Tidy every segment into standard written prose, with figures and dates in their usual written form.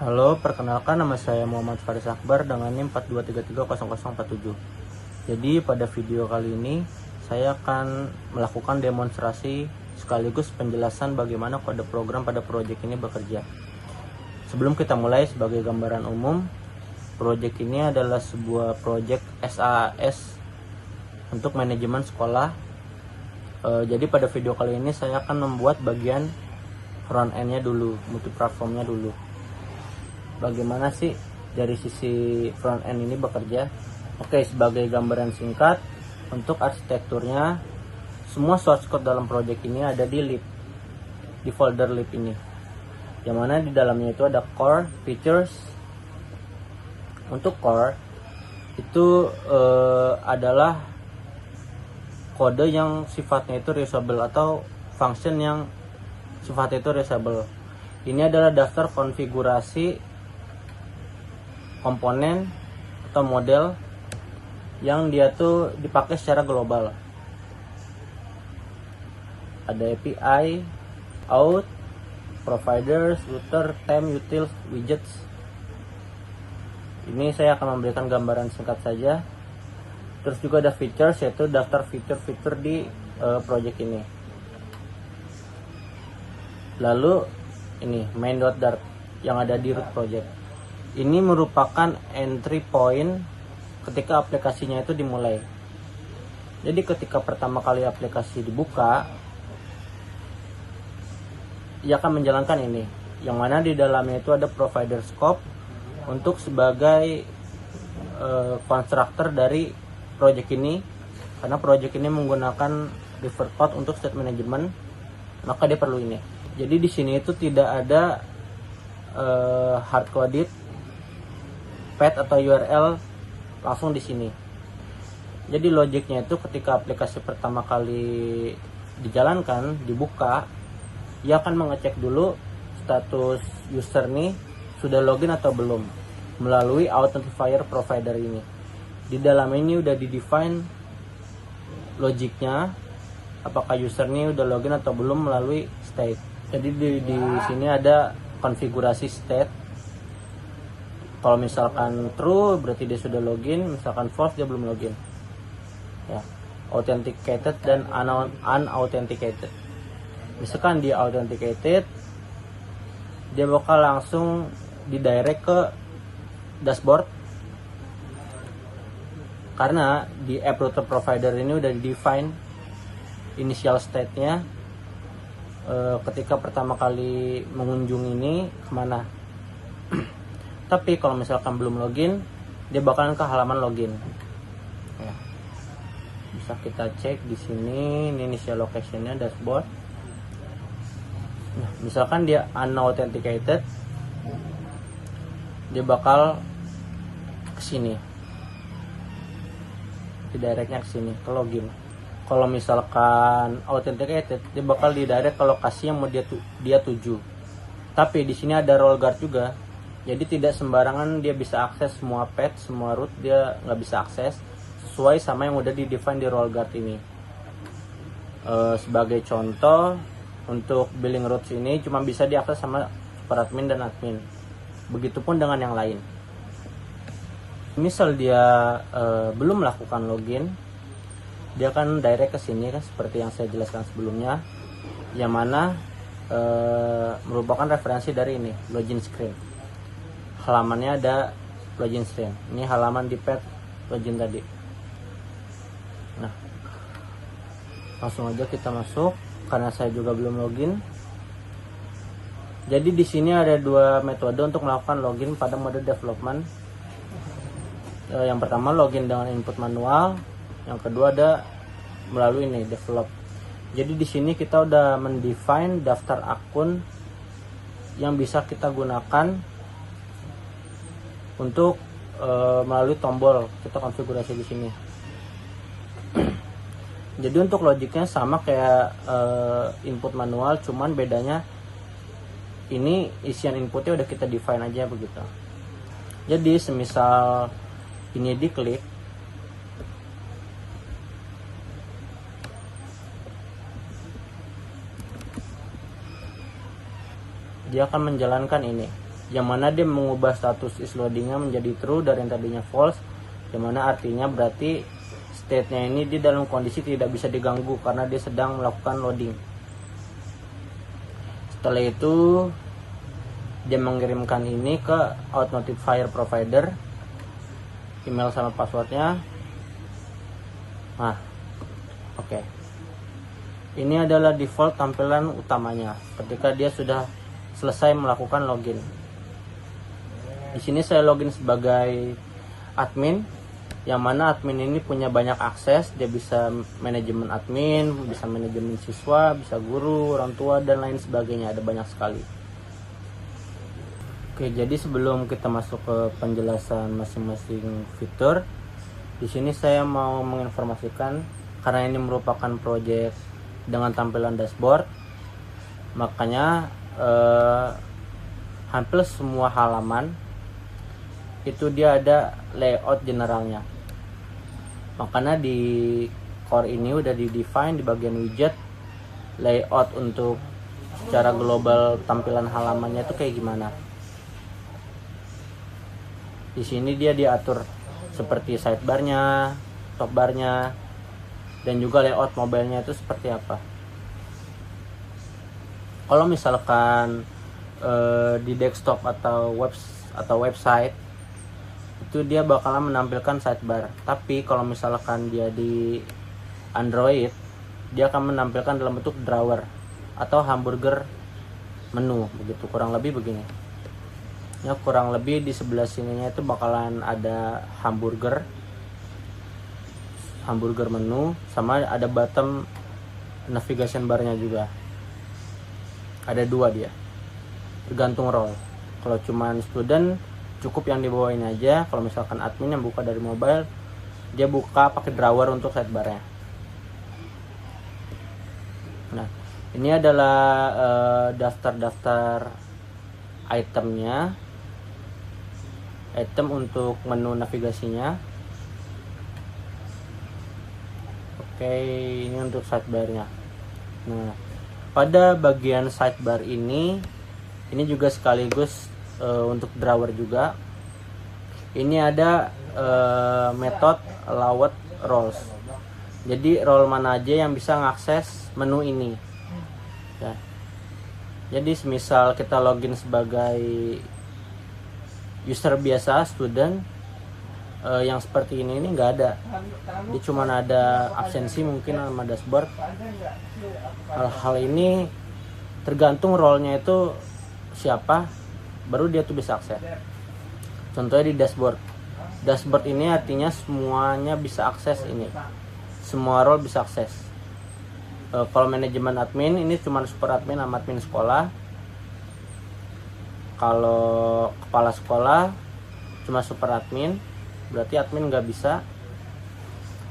Halo, perkenalkan nama saya Muhammad Faris Akbar dengan NIM 42330047. Jadi pada video kali ini saya akan melakukan demonstrasi sekaligus penjelasan bagaimana kode program pada proyek ini bekerja. Sebelum kita mulai, sebagai gambaran umum, proyek ini adalah sebuah proyek SAS untuk manajemen sekolah. Jadi pada video kali ini saya akan membuat bagian front end-nya dulu, multiplatformnya dulu. Bagaimana sih dari sisi front end ini bekerja? Oke, sebagai gambaran singkat, untuk arsitekturnya, semua source code dalam project ini ada di lib, di folder lib ini, yang mana di dalamnya itu ada core, features. Untuk core itu adalah kode yang sifatnya itu reusable atau function yang sifatnya itu reusable. Ini adalah daftar konfigurasi komponen atau model yang dia tuh dipakai secara global. Ada API, out, providers, router, temp, utils, widgets. Ini saya akan memberikan gambaran singkat saja. Terus juga ada features, yaitu daftar fitur-fitur di project ini. Lalu ini main.dart yang ada di root project. Ini merupakan entry point ketika aplikasinya itu dimulai. Jadi ketika pertama kali aplikasi dibuka, ia akan menjalankan ini, yang mana di dalamnya itu ada provider scope untuk sebagai konstruktor dari project ini. Karena project ini menggunakan refer code untuk state management, maka dia perlu ini. Jadi di sini itu tidak ada hard coded path atau URL langsung di sini. Jadi logiknya itu ketika aplikasi pertama kali dijalankan, dibuka, ia akan mengecek dulu status user nih sudah login atau belum melalui authentifier provider ini. Di dalam ini udah di-define logiknya, apakah user ini udah login atau belum melalui state. Jadi di sini ada konfigurasi state. Kalau misalkan true berarti dia sudah login, misalkan false dia belum login. Ya, authenticated dan unauthenticated. Misalkan dia authenticated, dia bakal langsung didirect ke dashboard. Karena di app router provider ini udah define initial state-nya ketika pertama kali mengunjungi ini kemana. Tapi kalau misalkan belum login, dia bakalan ke halaman login. Ya. Bisa kita cek di sini, ini initial location-nya dashboard. Nah, misalkan dia unauthenticated, dia bakal ke sini. Directnya ke sini, ke login. Kalau misalkan authenticated, dia bakal didirect ke lokasi yang mau dia tuju. Tapi di sini ada role guard juga. Jadi tidak sembarangan dia bisa akses semua path, semua root dia nggak bisa akses sesuai sama yang udah di-define di role guard ini. Sebagai contoh, untuk billing routes ini cuma bisa diakses sama super admin dan admin. Begitupun dengan yang lain. Misal dia belum melakukan login, dia akan direct ke sini kan, seperti yang saya jelaskan sebelumnya, yang mana merupakan referensi dari ini, login screen. Halamannya ada login screen. Ini halaman di path login tadi. Nah, langsung aja kita masuk karena saya juga belum login. Jadi di sini ada dua metode untuk melakukan login pada mode development. Yang pertama login dengan input manual, yang kedua ada melalui ini develop. Jadi di sini kita udah mendefine daftar akun yang bisa kita gunakan untuk melalui tombol kita konfigurasi di sini. Jadi untuk logiknya sama kayak input manual, cuman bedanya ini isian inputnya udah kita define aja begitu. Jadi semisal ini diklik, dia akan menjalankan ini. yang mana dia mengubah status is loadingnya menjadi true dari yang tadinya false, yang mana artinya berarti state-nya ini di dalam kondisi tidak bisa diganggu karena dia sedang melakukan loading. Setelah itu dia mengirimkan ini ke out notifier provider, email sama passwordnya. Nah, oke. Ini adalah default tampilan utamanya ketika dia sudah selesai melakukan login. Di sini saya login sebagai admin, yang mana admin ini punya banyak akses. Dia bisa manajemen admin, bisa manajemen siswa, bisa guru, orang tua, dan lain sebagainya. Ada banyak sekali. Oke, jadi sebelum kita masuk ke penjelasan masing-masing fitur, di sini saya mau menginformasikan karena ini merupakan project dengan tampilan dashboard, makanya hampir semua halaman itu dia ada layout generalnya. Makanya di core ini udah di define di bagian widget layout untuk secara global tampilan halamannya itu kayak gimana. Di sini dia diatur seperti sidebarnya, topbarnya, dan juga layout mobilenya itu seperti apa. Kalau misalkan di desktop atau website itu dia bakalan menampilkan sidebar. Tapi kalau misalkan dia di Android, dia akan menampilkan dalam bentuk drawer atau hamburger menu, begitu kurang lebih begini. Ya, kurang lebih di sebelah sininya itu bakalan ada hamburger menu, sama ada bottom navigation barnya juga. Ada dua dia, tergantung role. Kalau cuman student cukup yang dibawain aja. Kalau misalkan admin yang buka dari mobile, dia buka pakai drawer untuk sidebarnya. Nah, ini adalah daftar-daftar itemnya, item untuk menu navigasinya. Oke, ini untuk sidebarnya. Nah, pada bagian sidebar ini juga sekaligus untuk drawer juga. Ini ada metode allowed roles. Jadi role mana aja yang bisa mengakses menu ini. Ya. Jadi semisal kita login sebagai user biasa, student, yang seperti ini nggak ada. Dia cuma ada absensi mungkin sama dashboard. Hal-hal ini tergantung role-nya itu siapa, baru dia tuh bisa akses. Contohnya di dashboard. Dashboard ini artinya semuanya bisa akses ini. Semua role bisa akses. Kalau manajemen admin ini cuma super admin sama admin sekolah. Kalau kepala sekolah cuma super admin, berarti admin nggak bisa.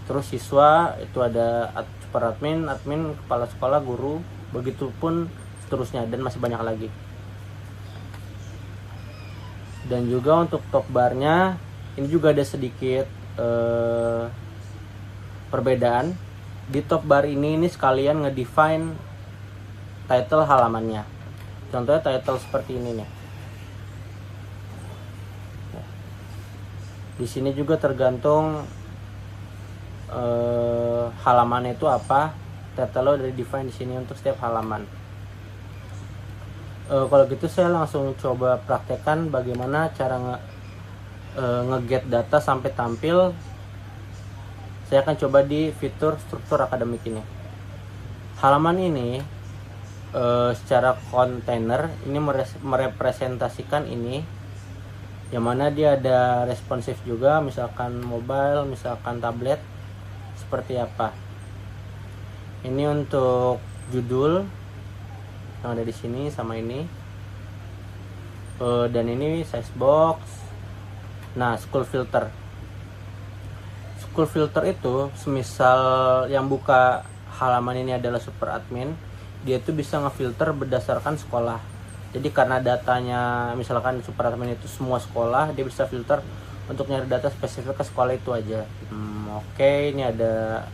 Terus siswa itu ada super admin, kepala sekolah, guru, begitupun seterusnya, dan masih banyak lagi. Dan juga untuk top barnya ini juga ada sedikit perbedaan. Di top bar ini sekalian ngedefine title halamannya. Contohnya title seperti ini nih. Di sini juga tergantung halaman itu apa. Title udah define di sini untuk setiap halaman. Kalau gitu saya langsung coba praktekkan bagaimana cara nge-get data sampai tampil. Saya akan coba di fitur struktur akademik ini. Halaman ini secara kontainer ini merepresentasikan ini, yang mana dia ada responsif juga, misalkan mobile, misalkan tablet, seperti apa. Ini untuk judul yang ada di sini sama ini, dan ini size box. Nah, school filter itu semisal yang buka halaman ini adalah super admin, dia itu bisa ngefilter berdasarkan sekolah. Jadi karena datanya misalkan super admin itu semua sekolah, dia bisa filter untuk nyari data spesifik ke sekolah itu aja. Oke, ini ada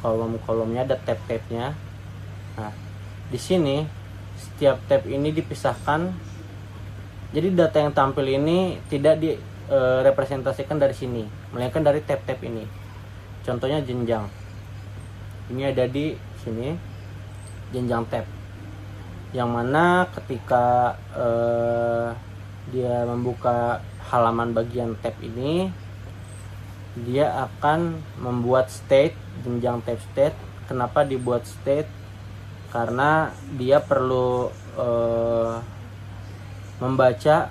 kolom-kolomnya, ada tab-tabnya. Nah, di sini setiap tab ini dipisahkan. Jadi data yang tampil ini tidak direpresentasikan dari sini, melainkan dari tab-tab ini. Contohnya jenjang. Ini ada di sini, jenjang tab. Yang mana ketika dia membuka halaman bagian tab ini, dia akan membuat state, jenjang tab state. Kenapa dibuat state? Karena dia perlu membaca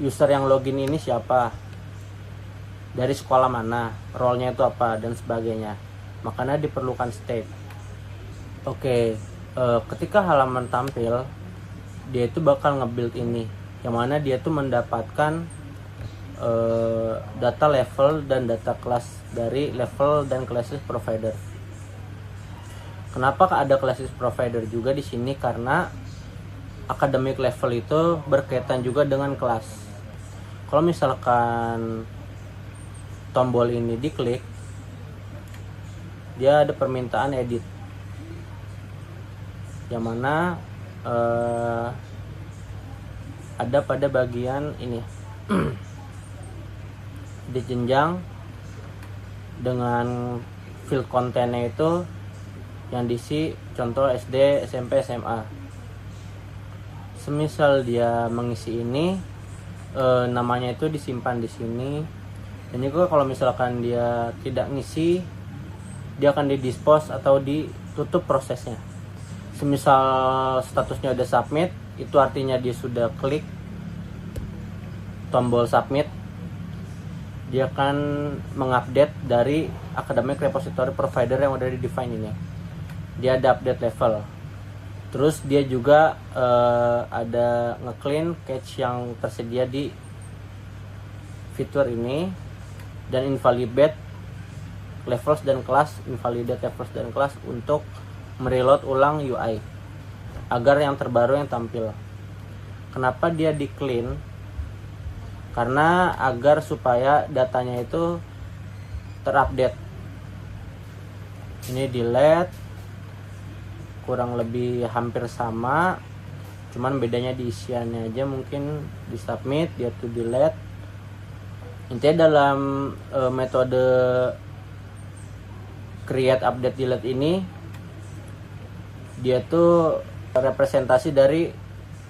user yang login ini siapa, dari sekolah mana, role-nya itu apa, dan sebagainya. Makanya diperlukan state. Oke, ketika halaman tampil, dia itu bakal nge-build ini, yang mana dia tuh mendapatkan data level dan data kelas dari level dan classes provider. Kenapa ada classes provider juga di sini? Karena academic level itu berkaitan juga dengan kelas. Kalau misalkan tombol ini diklik, dia ada permintaan edit, yang mana ada pada bagian ini di jenjang dengan field kontennya itu yang diisi contoh SD, SMP, SMA. Semisal dia mengisi ini, namanya itu disimpan di sini. Dan juga kalau misalkan dia tidak ngisi, dia akan didispose atau ditutup prosesnya. Semisal statusnya udah submit, itu artinya dia sudah klik tombol submit, dia akan mengupdate dari academic repository provider yang udah di define ini. Dia ada update level. Terus dia juga ada nge-clean cache yang tersedia di fitur ini, dan invalidate levels dan kelas, invalidate levels dan kelas untuk mereload ulang UI agar yang terbaru yang tampil. Kenapa dia di clean? Karena agar supaya datanya itu terupdate. Ini delete, kurang lebih hampir sama, cuman bedanya di isiannya aja, mungkin di submit dia tuh delete. Intinya dalam metode create, update, delete ini, dia tuh representasi dari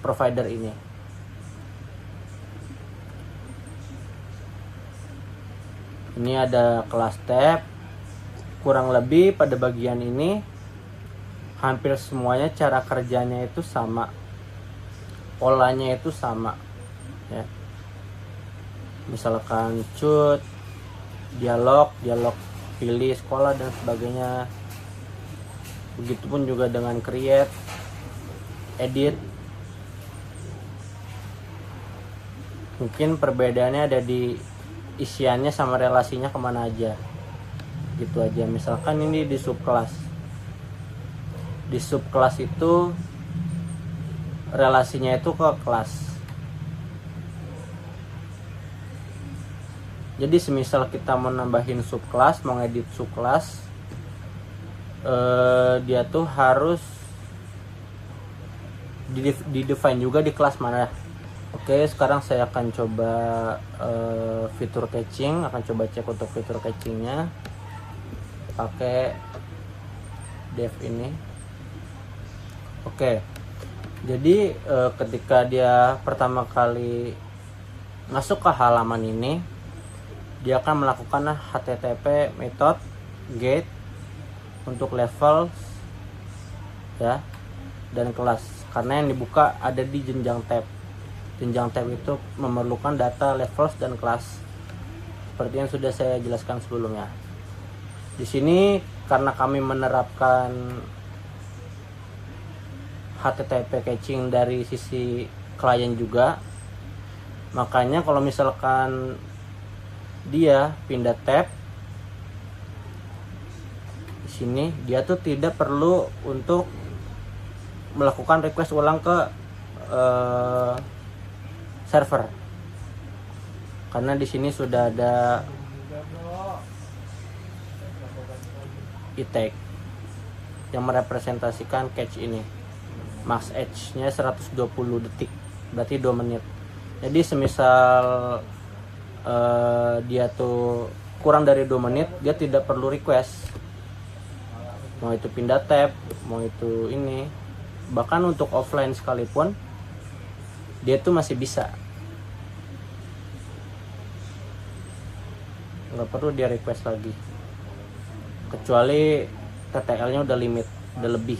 provider ini. Ini ada kelas tab. Kurang lebih pada bagian ini hampir semuanya cara kerjanya itu sama, polanya itu sama ya. Misalkan cut, dialog pilih sekolah dan sebagainya. Begitupun juga dengan create, edit. Mungkin perbedaannya ada di isiannya sama relasinya kemana aja, gitu aja. Misalkan ini di subclass, di subclass itu relasinya itu ke kelas. Jadi semisal kita mau nambahin subclass, mau ngedit subclass, dia tuh harus di-define juga di kelas mana. Oke, sekarang saya akan coba fitur caching, akan coba cek untuk fitur cachingnya pakai dev ini. Oke, jadi ketika dia pertama kali masuk ke halaman ini, dia akan melakukan HTTP method get untuk level ya dan kelas, karena yang dibuka ada di jenjang tab. Jenjang tab itu memerlukan data levels dan kelas seperti yang sudah saya jelaskan sebelumnya. Di sini karena kami menerapkan HTTP caching dari sisi klien juga, makanya kalau misalkan dia pindah tab di sini, dia tuh tidak perlu untuk melakukan request ulang ke server, karena di sini sudah ada e-tag yang merepresentasikan cache ini. max edge-nya 120 detik, berarti 2 menit. Jadi semisal dia tuh kurang dari 2 menit, dia tidak perlu request, mau itu pindah tab, mau itu ini, bahkan untuk offline sekalipun dia tuh masih bisa, nggak perlu dia request lagi, kecuali TTL-nya udah limit, udah lebih.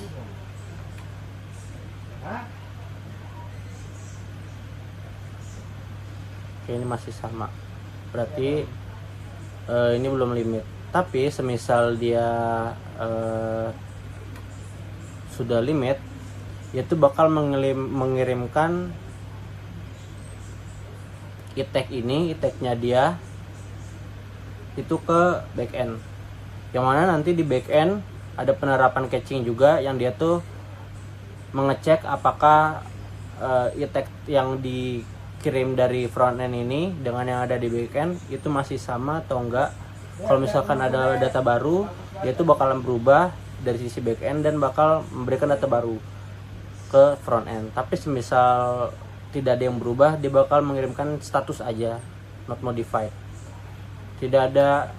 Oke, ini masih sama, berarti ini belum limit. Tapi semisal dia sudah limit, yaitu bakal mengirimkan e-tag-nya dia itu ke backend, yang mana nanti di backend ada penerapan caching juga, yang dia tuh mengecek apakah e-tag yang dikirim dari frontend ini dengan yang ada di backend itu masih sama atau enggak. Kalau misalkan ada data baru, dia tuh bakalan berubah dari sisi backend dan bakal memberikan data baru ke frontend. Tapi semisal tidak ada yang berubah, dia bakal mengirimkan status aja, not modified. Tidak ada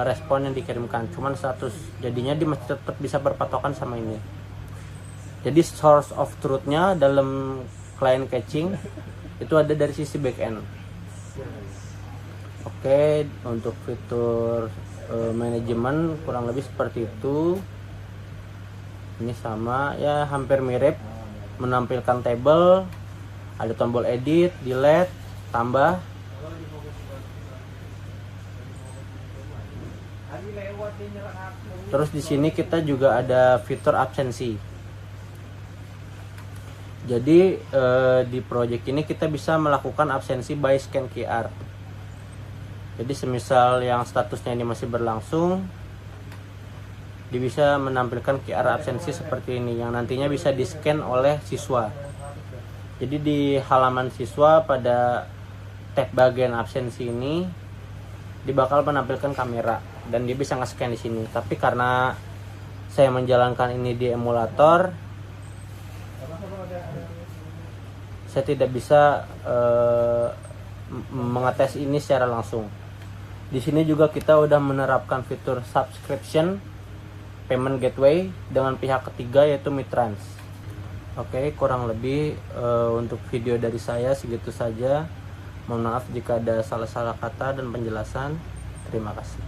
respon yang dikirimkan, cuman status. Jadinya dia masih tetap bisa berpatokan sama ini. Jadi source of truth-nya dalam client caching itu ada dari sisi backend. Oke, untuk fitur manajemen kurang lebih seperti itu. Ini sama ya, hampir mirip, menampilkan table, ada tombol edit, delete, tambah. Terus di sini kita juga ada fitur absensi. Jadi di project ini kita bisa melakukan absensi by scan QR. Jadi semisal yang statusnya ini masih berlangsung, dia bisa menampilkan QR absensi seperti ini, yang nantinya bisa di scan oleh siswa. Jadi di halaman siswa pada tab bagian absensi ini dia bakal menampilkan kamera dan dia bisa nge-scan di sini. Tapi karena saya menjalankan ini di emulator, saya tidak bisa mengetes ini secara langsung. Di sini juga kita udah menerapkan fitur subscription payment gateway dengan pihak ketiga, yaitu Mitrans. Oke, kurang lebih untuk video dari saya segitu saja. Mohon maaf jika ada salah-salah kata dan penjelasan. Terima kasih.